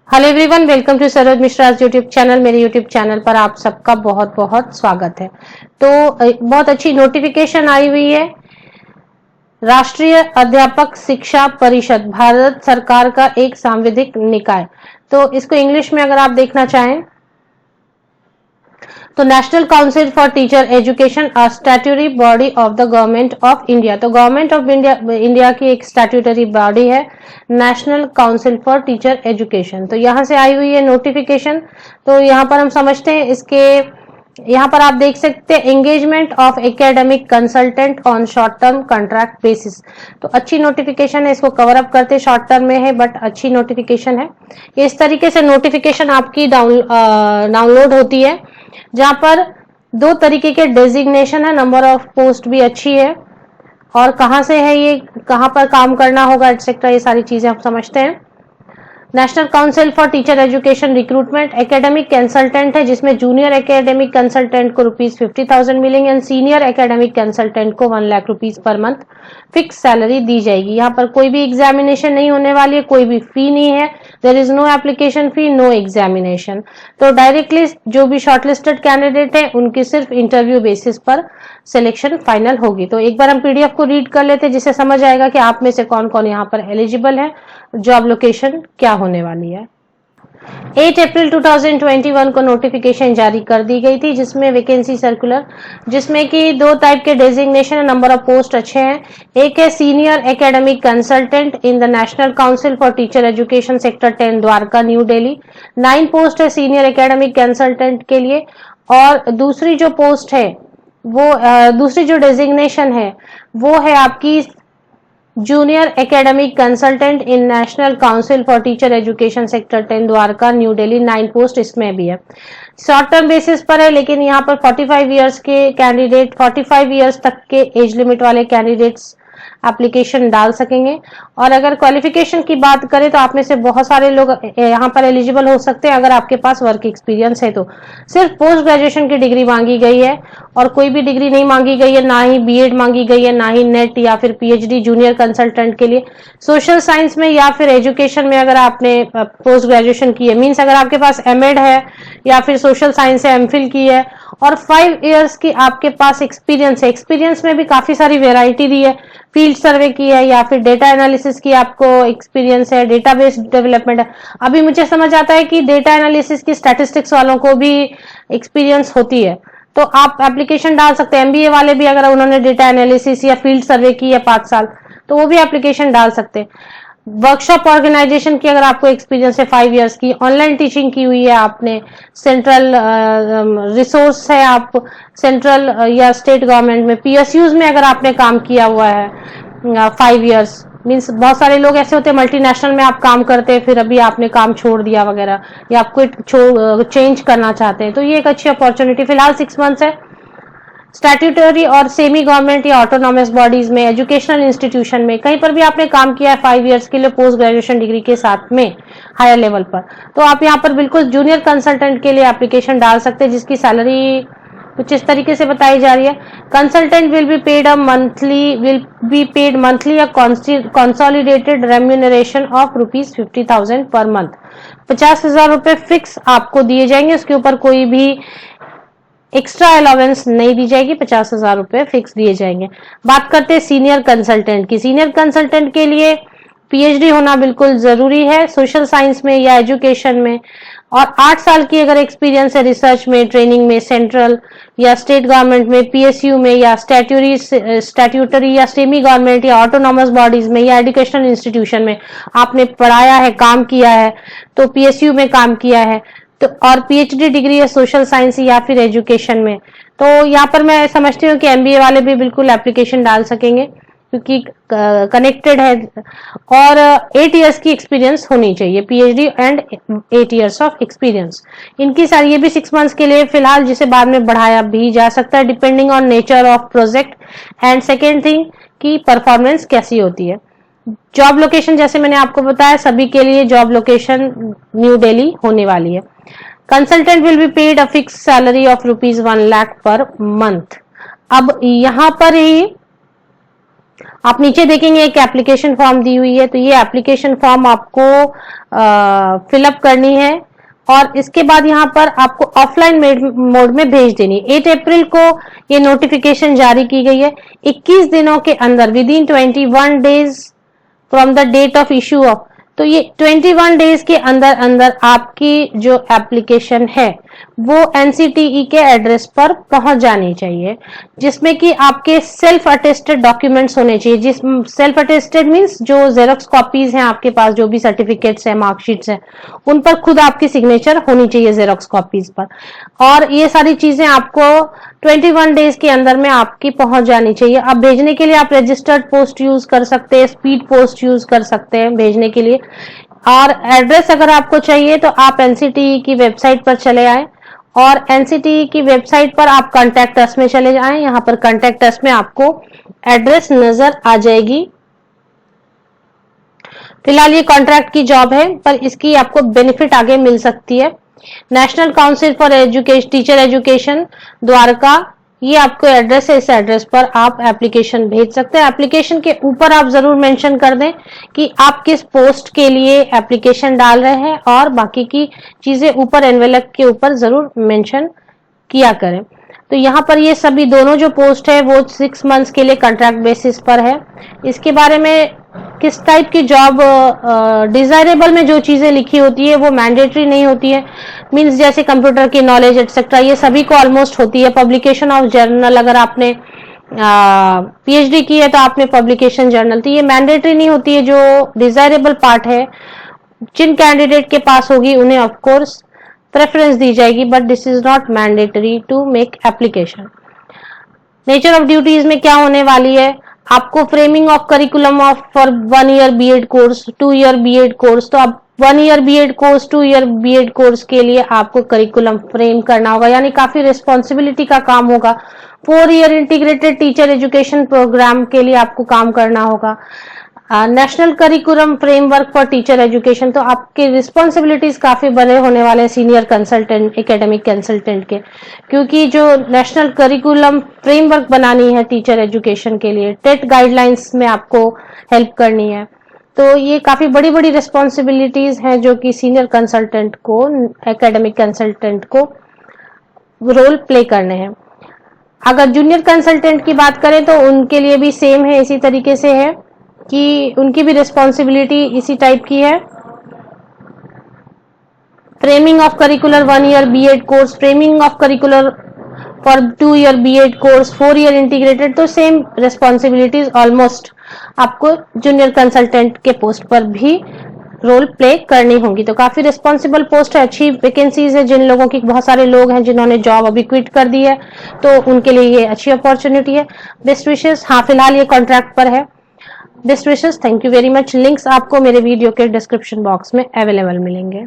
Hello everyone, welcome to Saroj Mishra YouTube channel. मेरे YouTube channel पर आप सबका बहुत बहुत स्वागत है। तो बहुत अच्छी नोटिफिकेशन आई हुई है। राष्ट्रीय अध्यापक शिक्षा परिषद भारत सरकार का एक सांविधिक निकाय। तो इसको इंग्लिश में अगर आप देखना चाहें तो national council for teacher education, a statutory body of the government of India. तो गवर्नमेंट ऑफ इंडिया की एक स्टैट्यूटरी बॉडी है national council for teacher education. तो यहां से आई हुई है नोटिफिकेशन। तो यहां पर हम समझते हैं इसके, यहां पर आप देख सकते हैं engagement of academic consultant on short term contract basis. तो अच्छी नोटिफिकेशन है, इसको कवर अप करते शॉर्ट टर्म में है बट अच्छी नोटिफिकेशन है। इस तरीके से नोटिफिकेशन आपकी डाउनलोड होती है, जहां पर दो तरीके के डेजिग्नेशन है, नंबर ऑफ पोस्ट भी अच्छी है और कहां से है ये, कहां पर काम करना होगा एटसेट्रा, ये सारी चीजें आप समझते हैं। National council for teacher education recruitment academic consultant है, जिसमें जूनियर एकेडमिक कंसल्टेंट को ₹50,000 मिलेंगे एंड सीनियर एकेडमिक कंसल्टेंट को 1 lakh rupees per month fix salary दी जाएगी। यहाँ पर कोई भी एग्जामिनेशन नहीं होने वाली है, कोई भी फी नहीं है। There is no application fee, no examination. तो डायरेक्टली जो भी शॉर्टलिस्टेड कैंडिडेट है उनकी सिर्फ इंटरव्यू बेसिस पर सिलेक्शन फाइनल होगी। तो एक बार हम पीडीएफ को रीड कर लेते हैं, जिससे समझ आएगा कि आप में से कौन कौन यहाँ पर एलिजिबल है, जॉब लोकेशन क्या होने वाली है। 8 अप्रैल 2021 को नोटिफिकेशन जारी कर दी गई थी, जिसमें वैकेंसी सर्कुलर, जिसमें कि दो टाइप के डेजिग्नेशन, नंबर ऑफ पोस्ट अच्छे हैं। एक है senior academic consultant in the national council for teacher education, sector 10 Dwarka new Delhi. 9 post है सीनियर एकेडमिक कंसल्टेंट के लिए। और दूसरी जो पोस्ट है वो दूसरी जो डेजिग्नेशन है वो है आपकी junior academic consultant in national council for teacher education, sector 10 Dwarka new Delhi. 9 post इसमें भी है, शॉर्ट टर्म बेसिस पर है, लेकिन यहाँ पर 45 इयर्स के कैंडिडेट, 45 इयर्स तक के एज लिमिट वाले कैंडिडेट्स एप्लीकेशन डाल सकेंगे। और अगर क्वालिफिकेशन की बात करें तो आप में से बहुत सारे लोग यहाँ पर एलिजिबल हो सकते हैं अगर आपके पास वर्क एक्सपीरियंस है। तो सिर्फ पोस्ट ग्रेजुएशन की डिग्री मांगी गई है और कोई भी डिग्री नहीं मांगी गई है, ना ही बीएड मांगी गई है, ना ही नेट या फिर पीएचडी जूनियर कंसल्टेंट के लिए। सोशल साइंस में या फिर एजुकेशन में अगर आपने पोस्ट ग्रेजुएशन की है, मीन्स अगर आपके पास एमएड है या फिर सोशल साइंस से एमफिल की है और 5 इयर्स की आपके पास एक्सपीरियंस है। एक्सपीरियंस में भी काफी सारी वेराइटी दी है, फील्ड सर्वे की है या फिर डेटा एनालिसिस की आपको एक्सपीरियंस है, डेटाबेस डेवलपमेंट है। अभी मुझे समझ आता है कि डेटा एनालिसिस की स्टैटिस्टिक्स वालों को भी एक्सपीरियंस होती है, तो आप एप्लीकेशन डाल सकते हैं। एमबीए वाले भी अगर उन्होंने डेटा एनालिसिस या फील्ड सर्वे की है 5 साल, तो वो भी एप्लीकेशन डाल सकते हैं। वर्कशॉप ऑर्गेनाइजेशन की अगर आपको एक्सपीरियंस है 5 इयर्स की, ऑनलाइन टीचिंग की हुई है आपने, सेंट्रल रिसोर्स है, आप सेंट्रल या स्टेट गवर्नमेंट में पीएसयूज में अगर आपने काम किया हुआ है 5 इयर्स, मीन्स बहुत सारे लोग ऐसे होते हैं मल्टीनेशनल में आप काम करते हैं फिर अभी आपने काम छोड़ दिया वगैरह, या आपको चेंज करना चाहते हैं, तो ये एक अच्छी अपॉर्चुनिटी। फिलहाल 6 मंथ्स है। स्टैट्यूटरी और सेमी गवर्नमेंट या ऑटोनॉमस बॉडीज में, एजुकेशनल इंस्टीट्यूशन में, कहीं पर भी आपने काम किया है 5 इयर्स के लिए पोस्ट ग्रेजुएशन डिग्री के साथ में हायर लेवल पर, तो आप यहाँ पर बिल्कुल जूनियर कंसल्टेंट के लिए एप्लीकेशन डाल सकते हैं, जिसकी सैलरी कुछ इस तरीके से बताई जा रही है। Consultant will be paid monthly या consolidated remuneration of ₹50,000 per month. 50,000 रुपए फिक्स आपको दिए जाएंगे, उसके ऊपर कोई भी एक्स्ट्रा अलाउंस नहीं दी जाएगी, 50,000 रुपए फिक्स दिए जाएंगे। बात करते हैं सीनियर कंसल्टेंट की। सीनियर कंसल्टेंट के लिए पीएचडी होना बिल्कुल जरूरी है सोशल साइंस में या एजुकेशन में, और 8 साल की अगर एक्सपीरियंस है रिसर्च में, ट्रेनिंग में, सेंट्रल या स्टेट गवर्नमेंट में, पीएसयू में या स्टैट्यूटरी या सेमी गवर्नमेंट या ऑटोनॉमस बॉडीज में या एजुकेशनल इंस्टीट्यूशन में आपने पढ़ाया है, काम किया है, तो पीएसयू में काम किया है तो, और पीएचडी डिग्री है सोशल साइंस या फिर एजुकेशन में, तो यहाँ पर मैं समझती हूँ कि एमबीए वाले भी बिल्कुल एप्लीकेशन डाल सकेंगे क्योंकि कनेक्टेड है। और 8 इयर्स की एक्सपीरियंस होनी चाहिए, PhD and 8 years of experience. इनकी सारी, ये भी 6 मंथ्स के लिए फिलहाल, जिसे बाद में बढ़ाया भी जा सकता है depending on nature of project and second thing की परफॉर्मेंस कैसी होती है। जॉब लोकेशन जैसे मैंने आपको बताया सभी के लिए जॉब लोकेशन न्यू दिल्ली होने वाली है। Consultant will be paid a fix salary of ₹1 lakh per month. अब यहाँ पर ही आप नीचे देखेंगे एक एप्लीकेशन फॉर्म दी हुई है, तो ये एप्लीकेशन फॉर्म आपको फिलअप करनी है और इसके बाद यहाँ पर आपको ऑफलाइन मोड में भेज देनी है। 8 अप्रैल को ये नोटिफिकेशन जारी की गई है। 21 दिनों के अंदर within 21 days from the date of issue of, तो ये 21 डेज के अंदर अंदर आपकी जो एप्लीकेशन है वो एनसीटीई के एड्रेस पर पहुंच जानी चाहिए, जिसमें कि आपके सेल्फ अटेस्टेड डॉक्यूमेंट्स होने चाहिए। जिस सेल्फ अटेस्टेड मींस जो जेरोक्स कॉपीज हैं आपके पास, जो भी सर्टिफिकेट्स हैं, मार्कशीट्स हैं, उन पर खुद आपकी सिग्नेचर होनी चाहिए जेरोक्स कॉपीज पर। और ये सारी चीजें आपको 21 डेज के अंदर में आपकी पहुंच जानी चाहिए। अब भेजने के लिए आप रजिस्टर्ड पोस्ट यूज कर सकते हैं, स्पीड पोस्ट यूज कर सकते हैं भेजने के लिए। और एड्रेस अगर आपको चाहिए तो आप एनसीटीई की वेबसाइट पर चले आए और एनसीटीई की वेबसाइट पर आप कॉन्टैक्ट अस में चले जाएं। यहां पर कॉन्टैक्ट अस में आपको एड्रेस नजर आ जाएगी। फिलहाल ये कॉन्ट्रैक्ट की जॉब है, पर इसकी आपको बेनिफिट आगे मिल सकती है। National council for education teacher education Dwarka, ये आपको एड्रेस है, इस एड्रेस पर आप एप्लीकेशन भेज सकते हैं। एप्लीकेशन के ऊपर आप जरूर मेंशन कर दें कि आप किस पोस्ट के लिए एप्लीकेशन डाल रहे हैं और बाकी की चीजें ऊपर एनवेलप के ऊपर जरूर मेंशन किया करें। तो यहाँ पर ये सभी दोनों जो पोस्ट है वो 6 मंथ्स के लिए कॉन्ट्रैक्ट बेसिस पर है। इसके बारे में किस टाइप की जॉब, डिजायरेबल में जो चीजें लिखी होती है वो मैंडेटरी नहीं होती है। मींस जैसे कंप्यूटर की नॉलेज एटसेट्रा, ये सभी को ऑलमोस्ट होती है। पब्लिकेशन ऑफ जर्नल, अगर आपने पीएचडी की है तो आपने पब्लिकेशन जर्नल, तो ये मैंडेटरी नहीं होती है। जो डिजायरेबल पार्ट है, जिन कैंडिडेट के पास होगी उन्हें ऑफ कोर्स प्रेफरेंस दी जाएगी, but this is not mandatory to make application. Nature of duties में क्या होने वाली है, आपको framing of curriculum of for 1 year BEd course, 2 year BEd course, तो अब 1 year BEd course, 2 year BEd course के लिए आपको करिकुलम फ्रेम करना होगा, यानी काफी रिस्पॉन्सिबिलिटी का काम होगा। 4 year integrated teacher education programme के लिए आपको काम करना होगा। National curriculum framework for teacher education, तो आपके रिस्पॉन्सिबिलिटीज काफी बड़े होने वाले हैं सीनियर कंसल्टेंट, एकेडमिक कंसल्टेंट के, क्योंकि जो नेशनल करिकुलम फ्रेमवर्क बनानी है टीचर एजुकेशन के लिए, टेट गाइडलाइंस में आपको हेल्प करनी है। तो ये काफी बड़ी बड़ी रिस्पॉन्सिबिलिटीज हैं जो कि सीनियर कंसल्टेंट को, एकेडमिक कंसल्टेंट को रोल प्ले करने हैं। अगर जूनियर कंसल्टेंट की बात करें तो उनके लिए भी सेम है, इसी तरीके से है कि उनकी भी रिस्पॉन्सिबिलिटी इसी टाइप की है। Framing of curricular 1 year BEd course, framing of curricular for 2 year BEd course, 4 year integrated, तो सेम रिस्पॉन्सिबिलिटीज ऑलमोस्ट आपको जूनियर कंसल्टेंट के पोस्ट पर भी रोल प्ले करनी होगी। तो काफी रिस्पॉन्सिबल पोस्ट है, अच्छी वैकेंसीज है। जिन लोगों की, बहुत सारे लोग हैं जिन्होंने जॉब अभी क्विट कर दी है, तो उनके लिए ये अच्छी अपॉर्चुनिटी है। Best wishes. हाँ, फिलहाल ये कॉन्ट्रैक्ट पर है। Best wishes, thank you very much. Links आपको मेरे वीडियो के डिस्क्रिप्शन बॉक्स में अवेलेबल मिलेंगे।